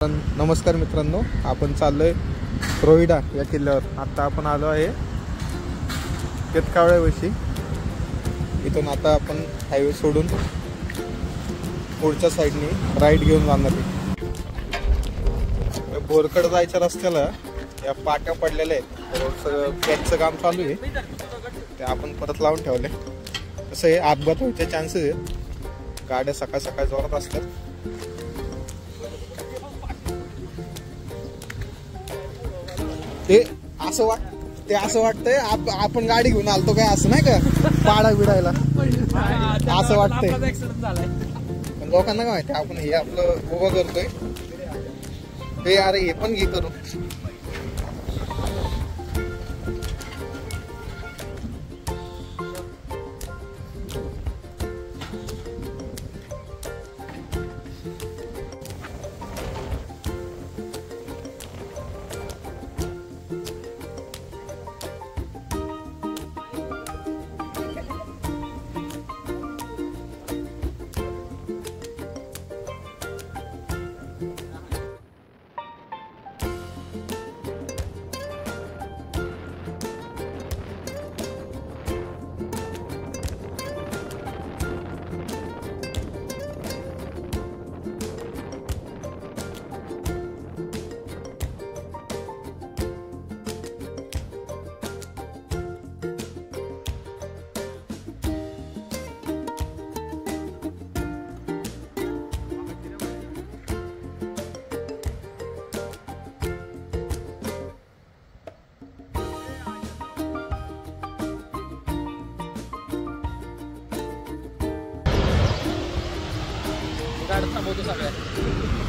नमस्कार मित्रांनो, आपण चाललोय रोहिडा या किल्ल्यावर. आता आपण आलो आहे केतकावळ्यापाशी. इथून आता आपण हायवे सोडून पुढच्या साईडने राईट घेऊन जाणार आहे. बोरकड जायच्या रस्त्याला या पाट्या पडलेल्या आहेत. रोडचं पॅचचं काम चालू आहे, ते आपण परत लावून ठेवले. कसं आहे, अपघात व्हायचे चान्सेस आहेत. गाड्या सकाळ सकाळ जोरात असतात. ते असं वाटतंय आपण गाडी घेऊन आलतो काय, असं नाही का पाडा बिडायला असं वाटतंय. पण लोकांना काय माहिती आपण हे आपलं उभं करतोय. हे अरे हे पण घे करू.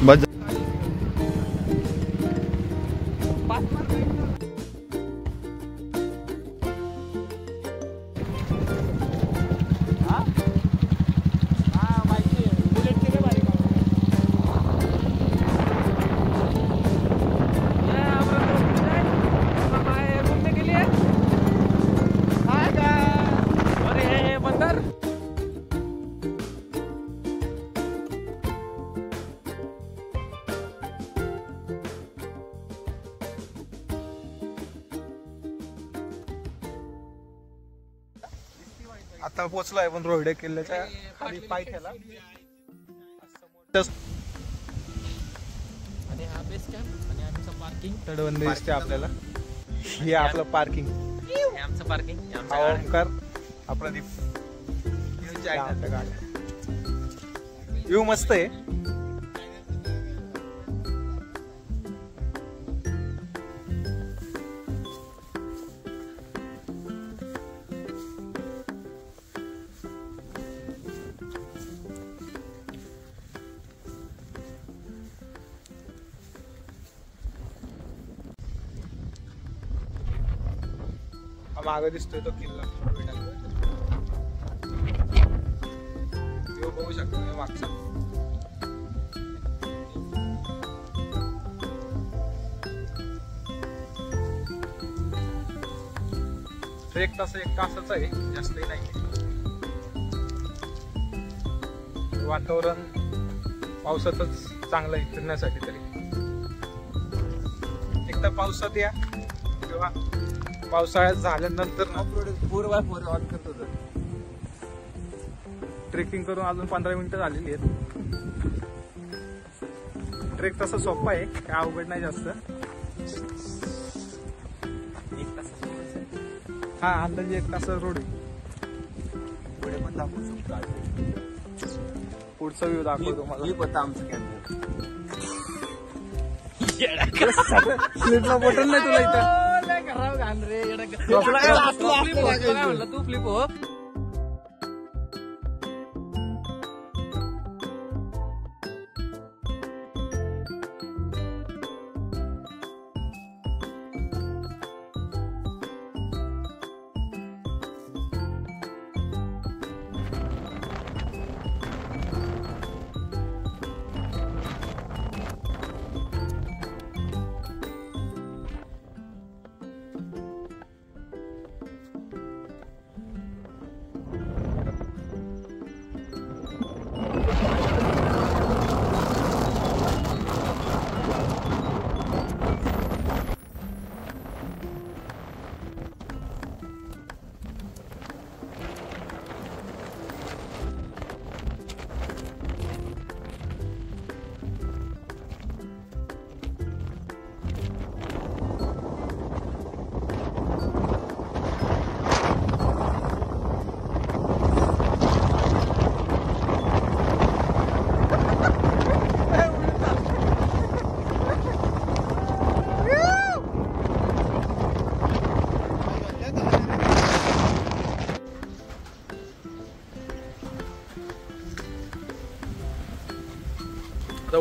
बस आता पोहोचलो आहे आपण रोहिडा किल्ल्याच्या खाली पाय ठेला. आणि हा बेस कॅम्प आणि आमचं पार्किंग तडवंदी दिसते आपल्याला. हे आपलं पार्किंग, हे आमचं पार्किंग. ओंकार आपला दीप व्ह्यू मस्त आहे. मागे दिसतोय तो किल्ला, बघू शकतो मागचा. एक तासाचा आहे, जास्तही नाही. वातावरण पावसातच चांगलं आहे फिरण्यासाठी. तरी एकदा पावसात या किंवा पावसाळ्यात झाल्यानंतर ट्रेकिंग करून अजून 15 मिनिटं झालेली आहेत. ट्रेक तसा सोपा आहे, काय अवघड नाही जास्त. हा, अंदाजे 1 तासाचा रोड आहे. पुढे पण दाखवू शकतो, पुढचा व्ह्यू दाखवतो तुम्हाला. स्लिपला बटन नाही तुला इथं. तू फ्लिप हो.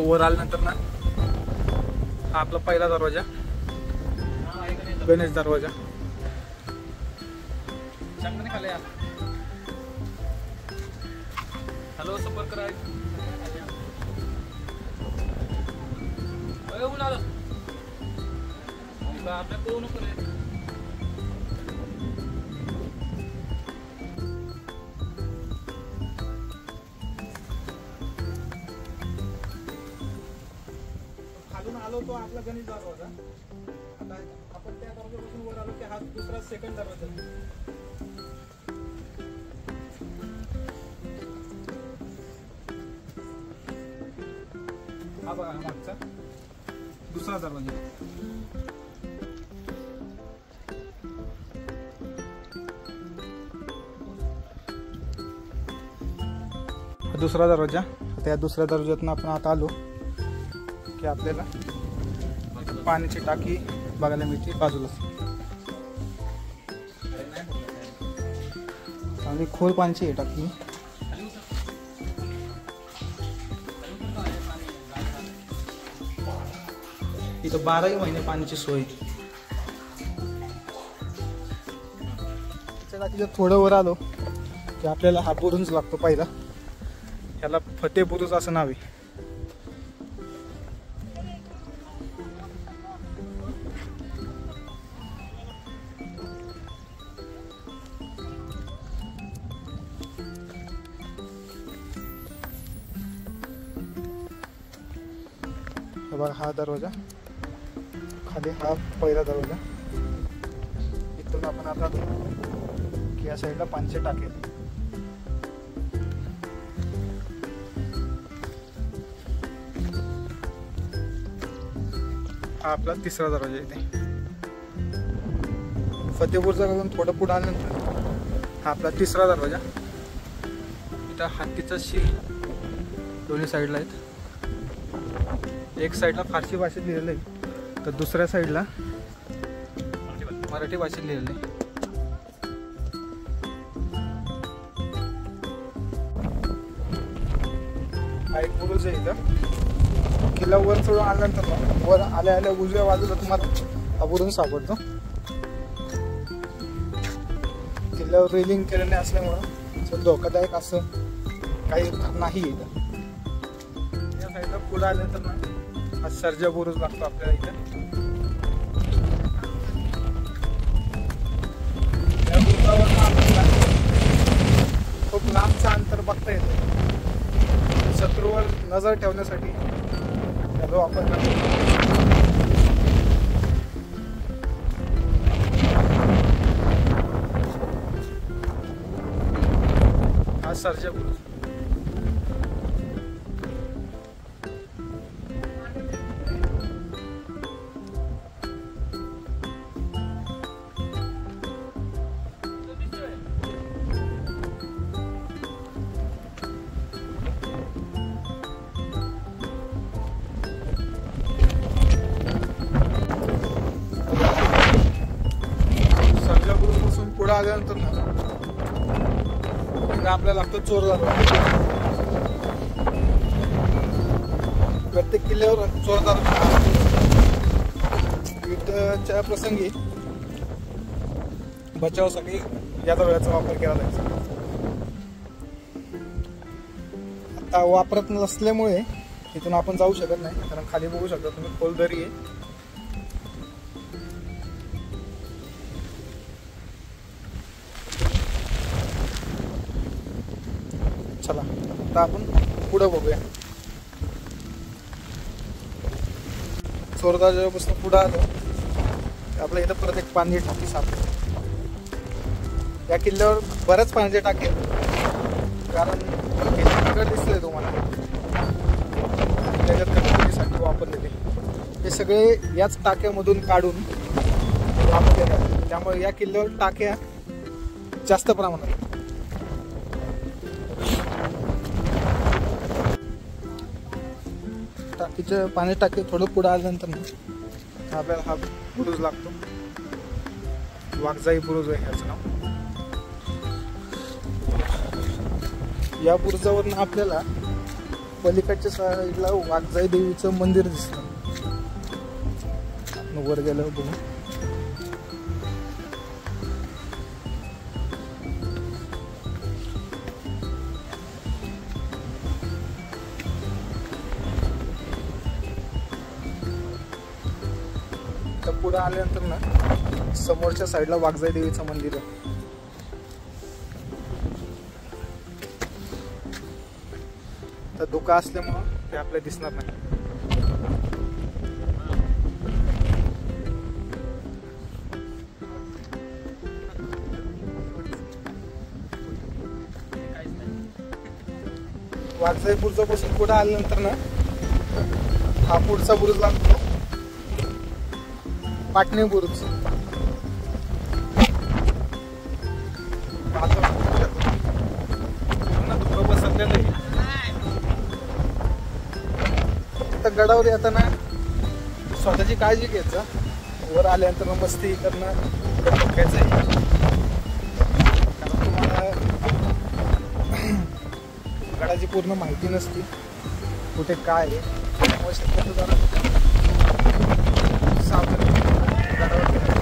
वर आल्यानंतर ना हा आपला पहिला दरवाजा, गणेश दरवाजा. चांगलं खाली या. हॅलो संपर्क करा. आपल्या कोण नको रे. खालून आलो तो आपला गणेश दरवाजा. आता आपण त्या दरवाजापासून वर आलो की हा दुसरा सेकंड दरवाजा. हा बघा मागचा दुसरा दरवाजा. दुसरा दरवाजा. त्या दुसऱ्या दरवाज्यातून आपण आता आलो की आपल्याला पाण्याची टाकी बघायला मिळते बाजूला. आणि खोल पाण्याची आहे टाकी. इथं 12ही महिने पाण्याची सोय. टाकीच्या थोडं वर आलो की आपल्याला हा बुरुज लागतो पहिला. याला फतेह बुरुज असं नाव आहे. बघा हा दरवाजा, खाली हा पहिला दरवाजा. इथून आपण आता की या साईडला पाण्याचे टाके. हा आपला तिसरा दरवाजा इथे. फतेहपूरचा करून थोडं पुढे आल्यानंतर हा आपला तिसरा दरवाजा. इथं हत्तीचा शील दोन्ही साईडला आहेत. एक साईडला फारसी भाषेत लिहिलेलं आहे तर दुसऱ्या साईडला मराठी भाषेत लिहिलेलं आहे. हा एक बुरुज आहे इथं. किल्ला वर चढून आल्यानंतर वर आल्या आल्या उजव्या बाजूला तुम्हाला हा बुरुज सापडतो. किल्ल्यावर रेलिंग केलेले असल्यामुळं धोकादायक असं काही नाही इथं. या साईडला पुढे आल्यानंतर ना हा सर्जा बुरुज लागतो आपल्याला इथे. या बुरुजावर आपल्याला खूप लांबचं अंतर बघता येतं. शत्रूवर नजर ठेवण्यासाठी याचा वापर करतो. हा सर्जा बुरुज. पुढे आल्यानंतर ना आपल्याला लागतो चोर दरवाजा. प्रत्येक किल्ल्यावर चोर दरवाजा युद्धाच्या प्रसंगी बचावासाठी या दरवाजाचा वापर केला जायचा. आता वापरत नसल्यामुळे इथून आपण जाऊ शकत नाही, कारण खाली बघू शकता तुम्ही खोल दरी आहे. चला आता आपण पुढे बघूया. चोर दरवाजापासून पुढे आलो आपल्या इथं परत एक पाण्याची टाकी सापडते. या किल्ल्यावर बऱ्याच पाण्याचे टाके, कारण किल्ले दिसले तुम्हाला त्याच्यात गणपतीसाठी वापरलेले हे सगळे याच टाक्यामधून काढून वापरले जातात. त्यामुळे या किल्ल्यावर टाक्या जास्त प्रमाणात. टाकीचं पाणी टाकी थोडं पुढे आल्यानंतर ना आपल्याला हा बुरुज लागतो. वाघजाई बुरुज आहे ह्याचं नाव. या बुरुजावरनं आपल्याला पलीकडच्या साईडला वाघजाई देवीचं मंदिर दिसतं. वर गेलं बघू. तर पुढे आल्यानंतर ना समोरच्या साईडला वाघजाई देवीचं मंदिर आहे. तर धुकं असल्यामुळं ते आपल्याला दिसणार नाही. वाघजाई बुरुजापासून पुढे आल्यानंतर ना हा पुढचा बुरुज लागतो पाटणे बुरुज. धुकं बसवलेलं आहे. तर गडावर येताना स्वतःची काळजी घ्यायचं. वर आल्यानंतर मस्ती करणं धोक्याचं आहे. कारण तुम्हाला गडाची पूर्ण माहिती नसती कुठे काय आहे. त्यामुळे शक्यतो जरा सावधान गडावर गेलं.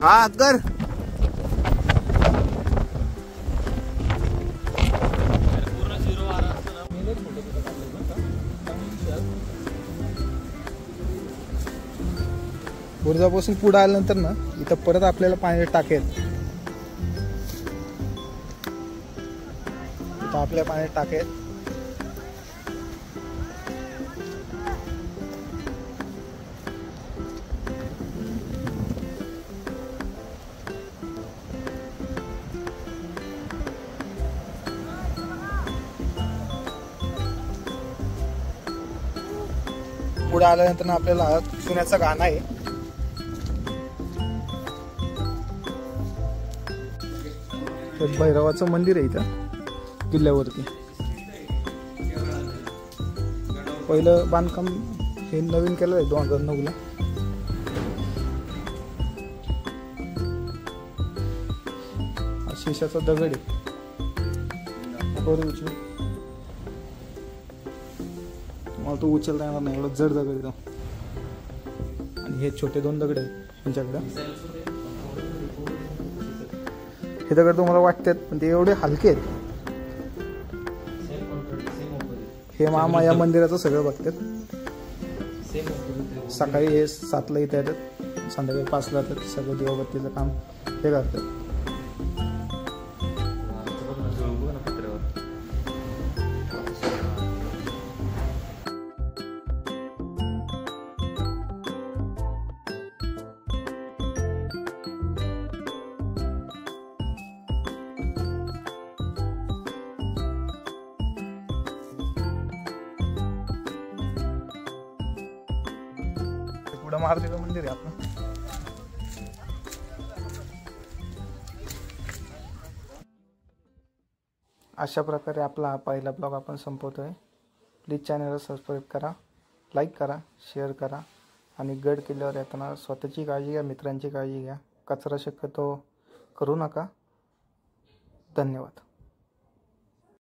हा कर. बुरुजापासून पुढे आल्यानंतर ना इथं परत आपल्याला पाणी टाकेल. इथं आपल्या पाण्यात टाकेल. पुढे आल्यानंतर आपल्याला चुन्याचा घाणा आहे. भैरवाचं मंदिर आहे इथं किल्ल्यावरती. पहिलं बांधकाम हे नवीन केलं आहे 2009 ला. शिशाचा दगड आहे. मला तो उचलता येणार नाही, एवढं जड दगड आहे. आणि हे छोटे 2 दगड आहेत त्यांच्याकडे. हे दगड तुम्हाला वाटतात पण ते एवढे हलके आहेत. हे मामा या मंदिराचं सगळं बघतात. सकाळी हे 7 ला इथे येतात, संध्याकाळी 5 ला येतात. सगळं दिवाबत्तीचं काम हे करतात. पुढं महादेव मंदिर आहे आपलं. अशा प्रकारे आपला हा पहिला ब्लॉग आपण संपवतोय. प्लीज चॅनलला सबस्क्राईब करा, लाईक करा, शेअर करा. आणि गड किल्ल्यावर येताना स्वतःची काळजी घ्या, मित्रांची काळजी घ्या. कचरा शक्यतो करू नका. धन्यवाद.